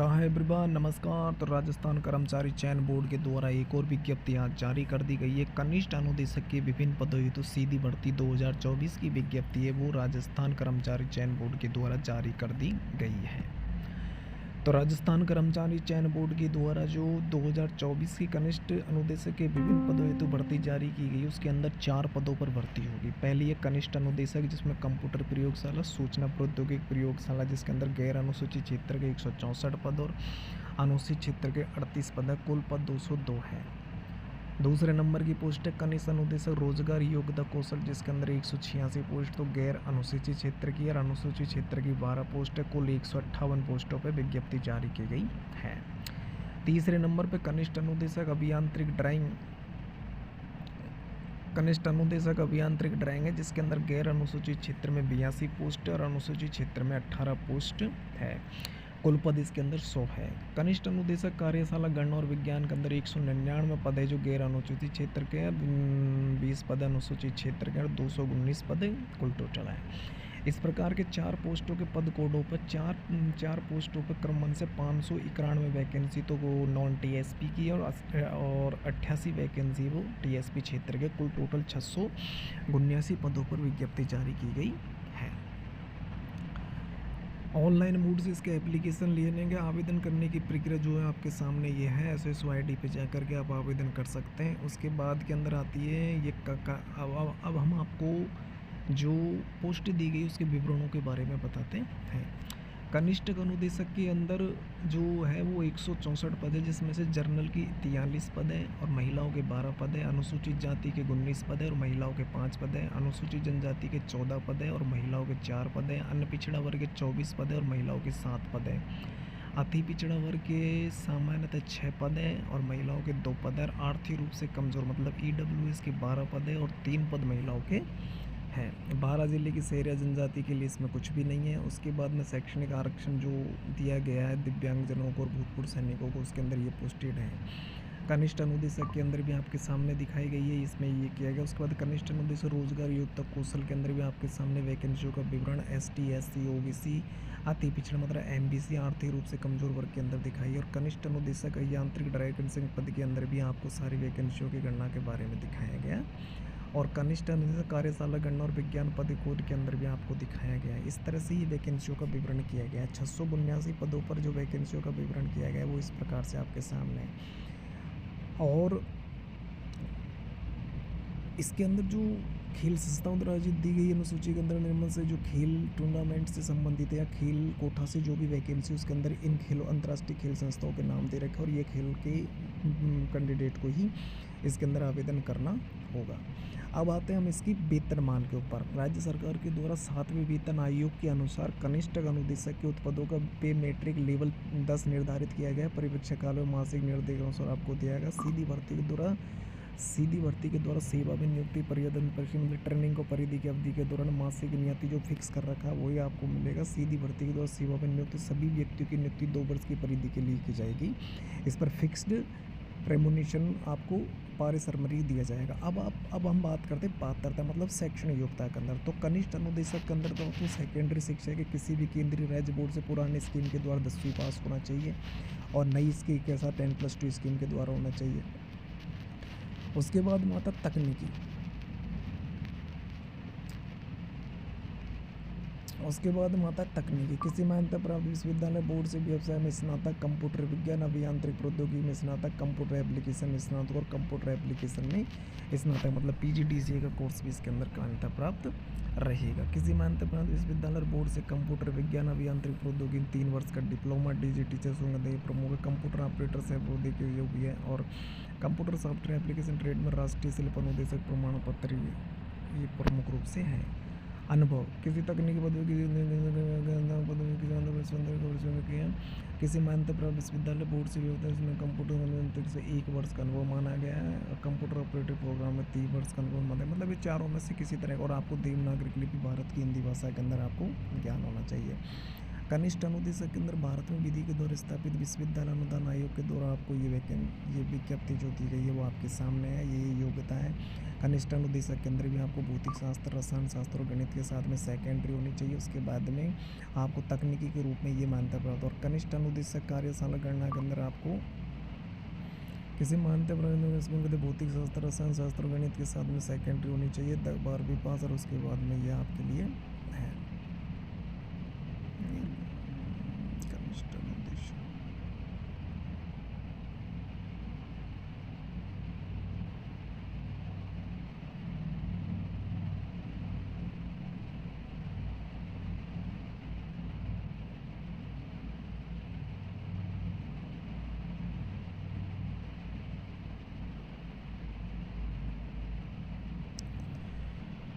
Hi everyone, नमस्कार। तो राजस्थान कर्मचारी चयन बोर्ड के द्वारा एक और विज्ञप्ति आज जारी कर दी गई है। कनिष्ठ अनुदेशक के विभिन्न पदों हेतु सीधी भर्ती 2024 की विज्ञप्ति है, वो राजस्थान कर्मचारी चयन बोर्ड के द्वारा जारी कर दी गई है। तो राजस्थान कर्मचारी चयन बोर्ड के द्वारा जो 2024 की कनिष्ठ अनुदेशक के विभिन्न पदों हेतु भर्ती जारी की गई, उसके अंदर 4 पदों पर भर्ती होगी। पहली है कनिष्ठ अनुदेशक, जिसमें कंप्यूटर प्रयोगशाला, सूचना प्रौद्योगिकी प्रयोगशाला, जिसके अंदर गैर अनुसूचित क्षेत्र के 164 पद और अनुसूचित क्षेत्र के 38 पद है। कुल पद 202 है। दूसरे नंबर की पोस्ट है कनिष्ठ अनुदेशक रोजगार योग्यता कौशल, जिसके अंदर 186 पोस्ट तो गैर अनुसूचित क्षेत्र की और अनुसूचित क्षेत्र की 12 पोस्ट है। कुल 158 पोस्टों पर विज्ञप्ति जारी की गई है। तीसरे नंबर पर कनिष्ठ अनुदेशक अभियांत्रिक ड्राइंग, कनिष्ठ अनुदेशक अभियांत्रिक ड्राइंग है, जिसके अंदर गैर अनुसूचित क्षेत्र में 82 पोस्ट और अनुसूचित क्षेत्र में 18 पोस्ट है। कुल पद इसके अंदर 100 है। कनिष्ठ अनुदेशक कार्यशाला गणना और विज्ञान के अंदर 199 पद है, जो गैर अनुसूचित क्षेत्र के 20 पद अनुसूचित क्षेत्र के और 219 पद कुल टोटल है। इस प्रकार के 4 पोस्टों के पद कोडों पर चार पोस्टों पर क्रमबद्ध से 591 वैकेंसी तो वो नॉन टीएसपी की और 88 वैकेंसी वो टीएसपी क्षेत्र के। कुल टोटल 679 पदों पर विज्ञप्ति जारी की गई है। ऑनलाइन मोड से इसके एप्लीकेशन लेने के आवेदन करने की प्रक्रिया जो है आपके सामने ये है। SSOID पे जा कर के आप आवेदन कर सकते हैं। उसके बाद के अंदर आती है ये अब हम आपको जो पोस्ट दी गई उसके विवरणों के बारे में बताते हैं। कनिष्ठ अनुदेशक के अंदर जो है वो 164 पद है, जिसमें से जर्नल की 43 पद है और महिलाओं के 12 पद है। अनुसूचित जाति के 19 पद है और महिलाओं के 5 पद है। अनुसूचित जनजाति के 14 पद है और महिलाओं के 4 पद है। अन्य पिछड़ा वर्ग के 24 पद है और महिलाओं के 7 पद है। अति पिछड़ा वर्ग के सामान्यतः 6 पद है और महिलाओं के 2 पद है। और आर्थिक रूप से कमजोर मतलब EWS के 12 पद है और 3 पद महिलाओं के है। 12 जिले की शहरी जनजाति के लिए इसमें कुछ भी नहीं है। उसके बाद में शैक्षणिक आरक्षण जो दिया गया है दिव्यांगजनों को और भूतपूर्व सैनिकों को, उसके अंदर ये पोस्टेड है। कनिष्ठ अनुदेशक के अंदर भी आपके सामने दिखाई गई है, इसमें ये किया गया। उसके बाद कनिष्ठ अनुदेशक रोजगार योग्यता कौशल के अंदर भी आपके सामने वैकेंसियों का विवरण ST SC OBC अति पिछड़ा मतलब MBC आर्थिक रूप से कमजोर वर्ग के अंदर दिखाई है। और कनिष्ठ अनुदेशक यांत्रिक ड्राइविंग पद के अंदर भी आपको सारी वैकेंसियों की गणना के बारे में दिखाया गया। और कनिष्ठ अनुदेशक कार्यशाला गणना और विज्ञान पद कोड के अंदर भी आपको दिखाया गया है। इस तरह से ये वैकेंसियों का विवरण किया गया है। 682 पदों पर जो वैकेंसियों का विवरण किया गया है वो इस प्रकार से आपके सामने है। और इसके अंदर जो खेल संस्थाओं द्वारा दी गई अनुसूची के अंदर निर्मल से जो खेल टूर्नामेंट से संबंधित है या खेल कोठा से जो भी वैकेंसी उसके अंदर इन खेलों अंतर्राष्ट्रीय खेल संस्थाओं के नाम दे रखे और ये खेल के कैंडिडेट को ही इसके अंदर आवेदन करना होगा। अब आते हैं हम इसकी वेतनमान के ऊपर। राज्य सरकार के द्वारा 7वें वेतन आयोग के अनुसार कनिष्ठ अनुदेशक के उत्पादों का पे मेट्रिक लेवल 10 निर्धारित किया गया है। परिवीक्षा काल में मासिक निर्देश के अनुसार आपको दिया गया। सीधी भर्ती के द्वारा सेवा में नियुक्ति परिवर्तन मतलब ट्रेनिंग को परिधि की अवधि के दौरान मासिक नियति जो फिक्स कर रखा है वही आपको मिलेगा। सीधी भर्ती के द्वारा सेवा में नियुक्त सभी व्यक्तियों की नियुक्ति 2 वर्ष की परिधि के लिए की जाएगी। इस पर फिक्स्ड रेमुनेशन आपको पारिश्रमिक दिया जाएगा। अब हम बात करते हैं पात्रता मतलब शैक्षणिक योग्यता के अंदर। तो कनिष्ठ अनुदेशक के अंदर तो आपको सेकेंडरी शिक्षा के किसी भी केंद्रीय राज्य बोर्ड से पुराने स्कीम के द्वारा 10वीं पास होना चाहिए और नई स्कीम के साथ 10+2 स्कीम के द्वारा होना चाहिए। उसके बाद माता तकनीकी, किसी मान्यता प्राप्त विश्वविद्यालय बोर्ड से व्यवसाय में स्नातक, कंप्यूटर विज्ञान अभियांत्रिक प्रौद्योगिकी में स्नातक, कंप्यूटर एप्लीकेशन में स्नातक और कंप्यूटर एप्लीकेशन में स्नातक मतलब PGDCA का कोर्स भी इसके अंदर मान्यता प्राप्त रहेगा। किसी मान्यता प्राप्त विश्वविद्यालय बोर्ड से कंप्यूटर विज्ञान अभियांत्रिक प्रौद्योगिकी 3 वर्ष का डिप्लोमा DG टीचर्स होंगे प्रमुख कंप्यूटर ऑपरेटर से प्रौद्योगिकी योग्य है और कंप्यूटर सॉफ्टवेयर एप्लीकेशन ट्रेड में राष्ट्रीय शिल्प अनुदेशक प्रमाण पत्र ये प्रमुख रूप से है। अनुभव किसी तकनीकी किसी मान्यता प्राप्त विश्वविद्यालय बोर्ड से में कंप्यूटर से 1 वर्ष का अनुभव माना गया है। कंप्यूटर ऑपरेटिव प्रोग्राम में 3 वर्ष का अनुभव माना है। मतलब ये चारों में से किसी तरह और आपको देवनागरी लिपि भारत की हिंदी भाषा के अंदर आपको ज्ञान होना चाहिए। कनिष्ठ अनुदेशक के अंदर भारत में विधि के द्वारा स्थापित विश्वविद्यालय अनुदान आयोग के द्वारा आपको ये विज्ञप्ति जो दी गई है वो आपके सामने है। ये योग्यता है। कनिष्ठ अनुदेशक के अंदर भी आपको भौतिक शास्त्र, रसायन शास्त्र और गणित के साथ में सेकेंडरी होनी चाहिए। उसके बाद में आपको तकनीकी के रूप में ये मान्यता प्राप्त। और कनिष्ठ अनुदेशक कार्यशाला गणना के अंदर आपको किसी मान्यता प्राप्त भौतिक शास्त्र, रसायन शास्त्र और गणित के साथ में सेकेंडरी होनी चाहिए 12वीं पास। और उसके बाद में ये आपके लिए है कनिष्ठ अनुदेशक।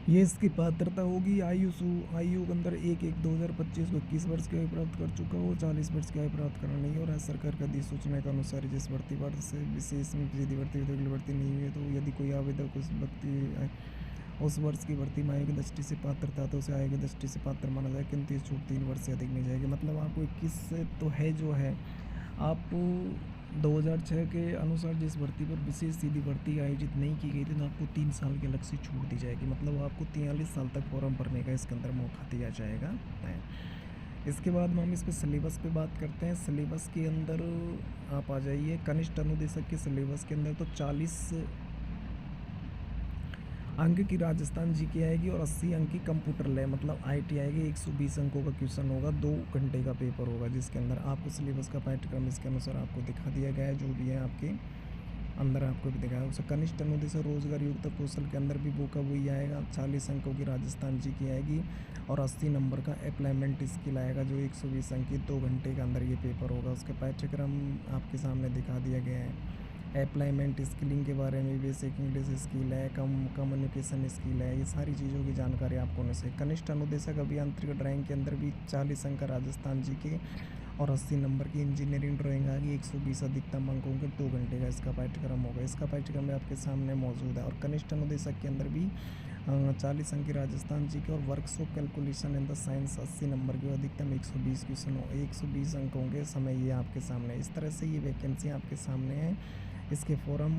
ये इसकी पात्रता होगी आयु के अंदर 1/1/2025 को 21 वर्ष की आयु प्राप्त कर चुका हो, 40 वर्ष की आयु प्राप्त करना नहीं हो। राज्य सरकार का अधिसूचना के अनुसार जिस भर्ती वर्ष से विशेष में सीधी भर्ती नहीं हुई है, तो यदि कोई आवेदक उस वर्ष की भर्ती में आयु की दृष्टि से पात्रता तो उसे आयु की दृष्टि से पात्र माना जाए, किंतु इस छूट 3 वर्ष से अधिक नहीं जाएगी। मतलब आपको 21 से तो है जो है, आप 2006 के अनुसार जिस भर्ती पर विशेष सीधी भर्ती आयोजित नहीं की गई थी, तो आपको 3 साल की अलग से छूट दी जाएगी। मतलब आपको 43 साल तक फॉर्म भरने का इसके अंदर मौका दिया जाएगा। इसके बाद में हम इस पर सिलेबस पे बात करते हैं। सिलेबस के अंदर आप आ जाइए। कनिष्ठ अनुदेशक के सिलेबस के अंदर तो 40 अंक की राजस्थान जीके आएगी और 80 अंक की कंप्यूटर लैब मतलब आईटी आएगी। 120 अंकों का क्वेश्चन होगा, 2 घंटे का पेपर होगा, जिसके अंदर आपको सिलेबस का पाठ्यक्रम इसके अनुसार आपको दिखा दिया गया है। जो भी है आपके अंदर आपको भी दिखाया। उसे कनिष्ठ अनुदेशक रोजगार युक्त कौशल के अंदर भी वो का वही आएगा। 40 अंकों की राजस्थान जीके आएगी और 80 नंबर का एप्लायमेंट स्किल आएगा, जो 120 अंक की 2 घंटे के अंदर ये पेपर होगा। उसके पाठ्यक्रम आपके सामने दिखा दिया गया है। एप्लायमेंट स्किलिंग के बारे में बेसिक इंग्लिश स्किल है, कम्युनिकेशन स्किल है, ये सारी चीज़ों की जानकारी आपको होने से। कनिष्ठ अनुदेशक अभियांत्रिक ड्राइंग के अंदर भी 40 अंक का राजस्थान जीके और 80 नंबर की इंजीनियरिंग ड्राइंग आ गई। 120 अधिकतम अंकों के 2 घंटे का इसका पाठ्यक्रम होगा। इसका पाठ्यक्रम भी आपके सामने मौजूद है। और कनिष्ठ अनुदेशक के अंदर भी 40 अंक की राजस्थान जीके और workshop calculation in the science 80 number की अधिकतम 120 क्वेश्चन 120 अंक होंगे। समय ये आपके सामने। इस तरह से ये वैकेंसी आपके सामने है। इसके फॉर्म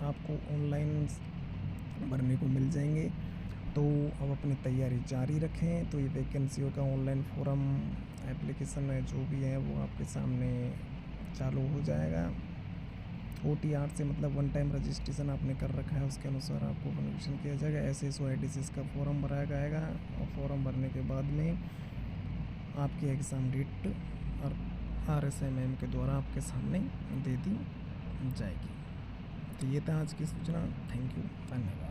आपको ऑनलाइन भरने को मिल जाएंगे, तो अब अपनी तैयारी जारी रखें। तो ये वैकेंसियों का ऑनलाइन फॉर्म एप्लीकेशन है जो भी है वो आपके सामने चालू हो जाएगा। OTR से मतलब 1 टाइम रजिस्ट्रेशन आपने कर रखा है, उसके अनुसार आपको कन्वर्शन किया जाएगा। SSOIDCS का फॉर्म भराया जाएगा और फॉर्म भरने के बाद में आपकी एग्ज़ाम डेट और RSMM के द्वारा आपके सामने दे दी जाएगी। तो ये था आज की सूचना। थैंक यू, धन्यवाद।